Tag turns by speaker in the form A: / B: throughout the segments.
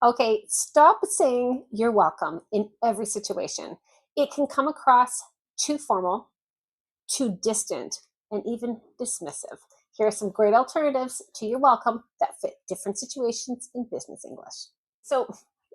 A: Okay, stop saying you're welcome in every situation. It can come across too formal, too distant, and even dismissive. Here are some great alternatives to you're welcome that fit different situations in business English. So,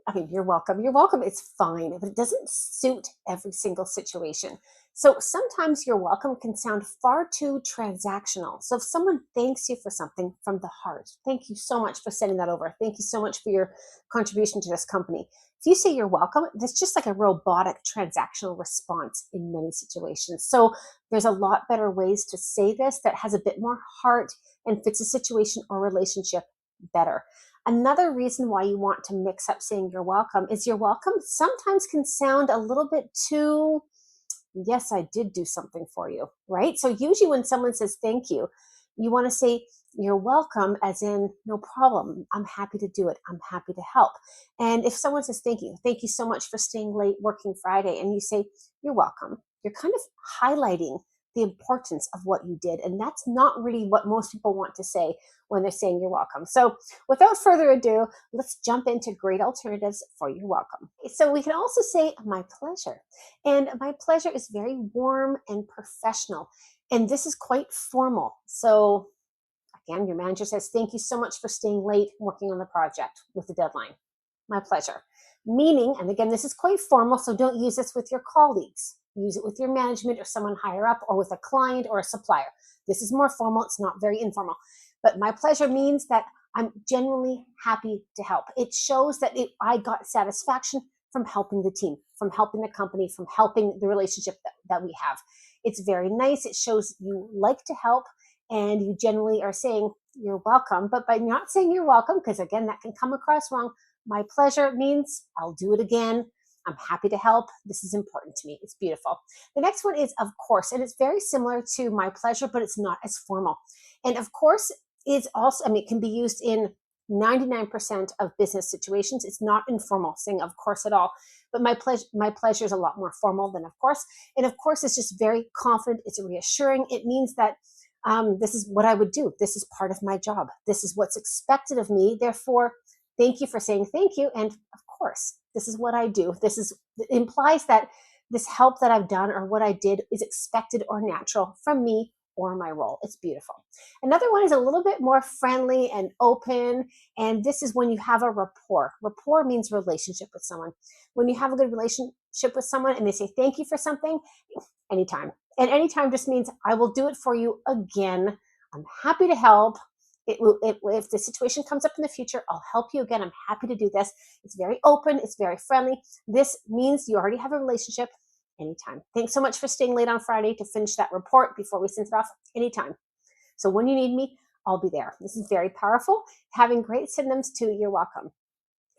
A: I mean, you're welcome. You're welcome. It's fine, but it doesn't suit every single situation. So sometimes you're welcome can sound far too transactional. So if someone thanks you for something from the heart, thank you so much for sending that over. Thank you so much for your contribution to this company. If you say you're welcome, that's just like a robotic transactional response in many situations. So there's a lot better ways to say this that has a bit more heart and fits a situation or relationship better. Another reason why you want to mix up saying you're welcome is you're welcome sometimes can sound a little bit too, yes, I did do something for you, right? So usually when someone says thank you want to say you're welcome, as in no problem. I'm happy to do it. I'm happy to help. And if someone says thank you so much for staying late working Friday, and you say you're welcome, you're kind of highlighting the importance of what you did. And that's not really what most people want to say when they're saying you're welcome. So without further ado, let's jump into great alternatives for you're welcome. So we can also say my pleasure. And my pleasure is very warm and professional. And this is quite formal. So again, your manager says, thank you so much for staying late working on the project with the deadline. My pleasure. Meaning, and again, this is quite formal, so don't use this with your colleagues. Use it with your management or someone higher up or with a client or a supplier. This is more formal. It's not very informal. But my pleasure means that I'm genuinely happy to help. It shows that I got satisfaction from helping the team, from helping the company, from helping the relationship that we have. It's very nice. It shows you like to help and you generally are saying you're welcome. But by not saying you're welcome, because again, that can come across wrong, my pleasure means I'll do it again. I'm happy to help. This is important to me. It's beautiful. The next one is of course, and it's very similar to my pleasure, but it's not as formal. And of course is also, I mean, it can be used in 99% of business situations. It's not informal saying of course at all, but my pleasure is a lot more formal than of course. And of course, it's just very confident. It's reassuring. It means that this is what I would do. This is part of my job. This is what's expected of me. Therefore, thank you for saying thank you. And of course, this is what I do. It implies that this help that I've done or what I did is expected or natural from me or my role. It's beautiful. Another one is a little bit more friendly and open. And this is when you have a rapport. Rapport means relationship with someone. When you have a good relationship with someone and they say thank you for something, anytime. And anytime just means I will do it for you again. I'm happy to help. If the situation comes up in the future, I'll help you again. I'm happy to do this. It's very open. It's very friendly. This means you already have a relationship. Anytime. Thanks so much for staying late on Friday to finish that report before we send it off. Anytime. So when you need me, I'll be there. This is very powerful. Having great synonyms to you're welcome.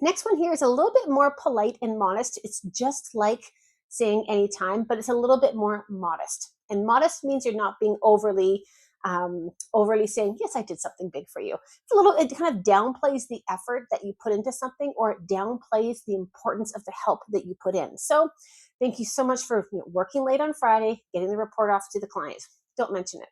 A: Next one here is a little bit more polite and modest. It's just like saying anytime, but it's a little bit more modest. And modest means you're not being overly saying, yes, I did something big for you. It kind of downplays the effort that you put into something, or it downplays the importance of the help that you put in. So thank you so much for working late on Friday, getting the report off to the client. Don't mention it.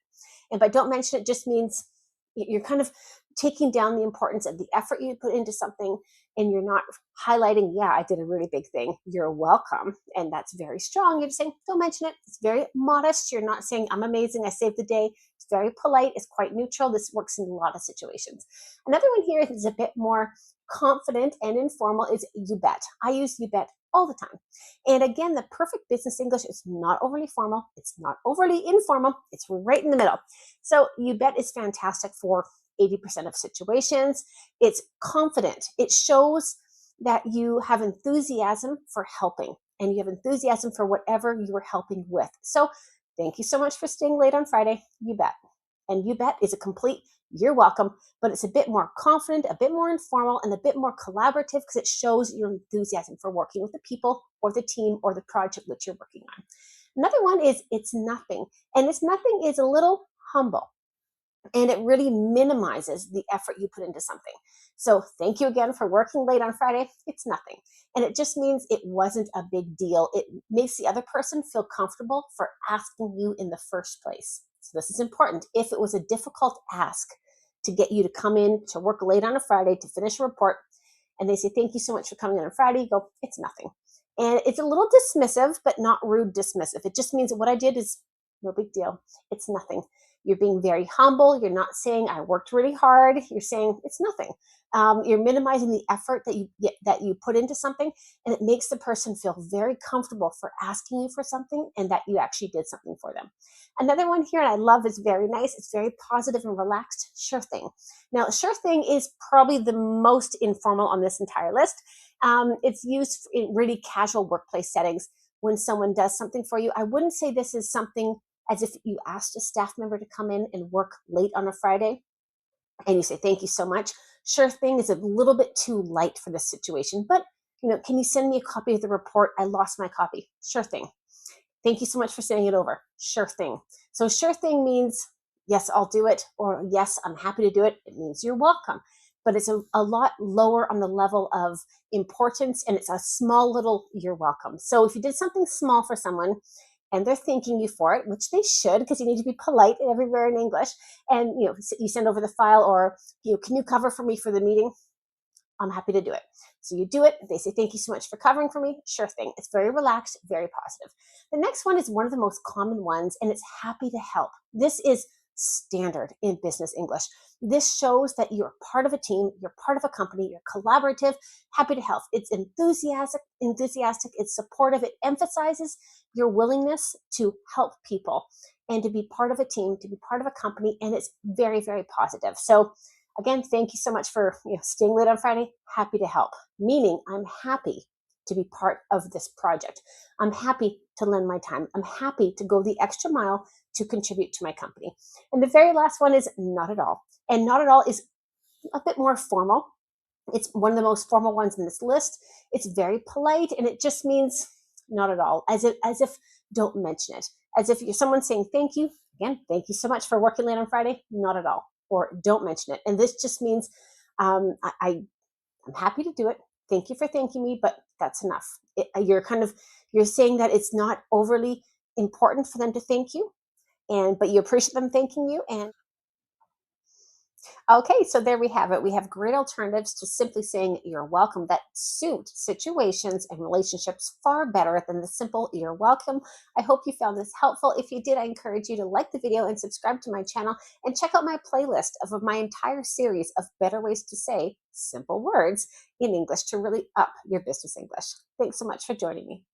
A: And by don't mention it just means you're kind of taking down the importance of the effort you put into something, and you're not highlighting, yeah, I did a really big thing. You're welcome. And that's very strong. You're just saying, don't mention it. It's very modest. You're not saying, I'm amazing. I saved the day. It's very polite. It's quite neutral. This works in a lot of situations. Another one here is a bit more confident and informal is you bet. I use you bet all the time. And again, the perfect business English is not overly formal. It's not overly informal. It's right in the middle. So you bet is fantastic for 80% of situations. It's confident. It shows that you have enthusiasm for helping and you have enthusiasm for whatever you are helping with. So thank you so much for staying late on Friday. You bet. And you bet is a complete you're welcome, but it's a bit more confident, a bit more informal, and a bit more collaborative because it shows your enthusiasm for working with the people or the team or the project which you're working on. Another one is it's nothing. And this nothing is a little humble. And it really minimizes the effort you put into something. So thank you again for working late on Friday. It's nothing. And it just means it wasn't a big deal. It makes the other person feel comfortable for asking you in the first place. So this is important. If it was a difficult ask to get you to come in to work late on a Friday to finish a report, and they say, thank you so much for coming in on Friday, you go, it's nothing. And it's a little dismissive, but not rude dismissive. It just means that what I did is no big deal. It's nothing. You're being very humble. You're not saying I worked really hard. You're saying it's nothing. You're minimizing the effort that you put into something, and it makes the person feel very comfortable for asking you for something and that you actually did something for them. Another one here, and I love, is very nice. It's very positive and relaxed. Sure thing. Now, sure thing is probably the most informal on this entire list. It's used in really casual workplace settings when someone does something for you. I wouldn't say this is something as if you asked a staff member to come in and work late on a Friday and you say, thank you so much. Sure thing is a little bit too light for this situation, but can you send me a copy of the report? I lost my copy. Sure thing. Thank you so much for sending it over. Sure thing. So sure thing means, yes, I'll do it, or yes, I'm happy to do it. It means you're welcome. But it's a lot lower on the level of importance, and it's a small little you're welcome. So if you did something small for someone and they're thanking you for it, which they should, because you need to be polite everywhere in English, and you send over the file, or can you cover for me for the meeting? I'm happy to do it. So you do it. They say, thank you so much for covering for me. Sure thing. It's very relaxed, very positive. The next one is one of the most common ones, and it's happy to help. This is standard in business English. This shows that you're part of a team, you're part of a company, you're collaborative, happy to help. It's enthusiastic, it's supportive. It emphasizes your willingness to help people and to be part of a team, to be part of a company, and it's very, very positive. So again, thank you so much for staying late on Friday. Happy to help, meaning I'm happy to be part of this project. I'm happy to lend my time. I'm happy to go the extra mile to contribute to my company. And the very last one is not at all. And not at all is a bit more formal. It's one of the most formal ones in this list. It's very polite, and it just means not at all, as if don't mention it. As if you're someone saying thank you, again, thank you so much for working late on Friday, not at all, or don't mention it. And this just means I'm happy to do it. Thank you for thanking me, but that's enough. You're saying that it's not overly important for them to thank you, but you appreciate them thanking you. And okay, so there we have it. We have great alternatives to simply saying you're welcome that suit situations and relationships far better than the simple you're welcome. I hope you found this helpful. If you did, I encourage you to like the video and subscribe to my channel and check out my playlist of my entire series of better ways to say simple words in English to really up your business English. Thanks so much for joining me.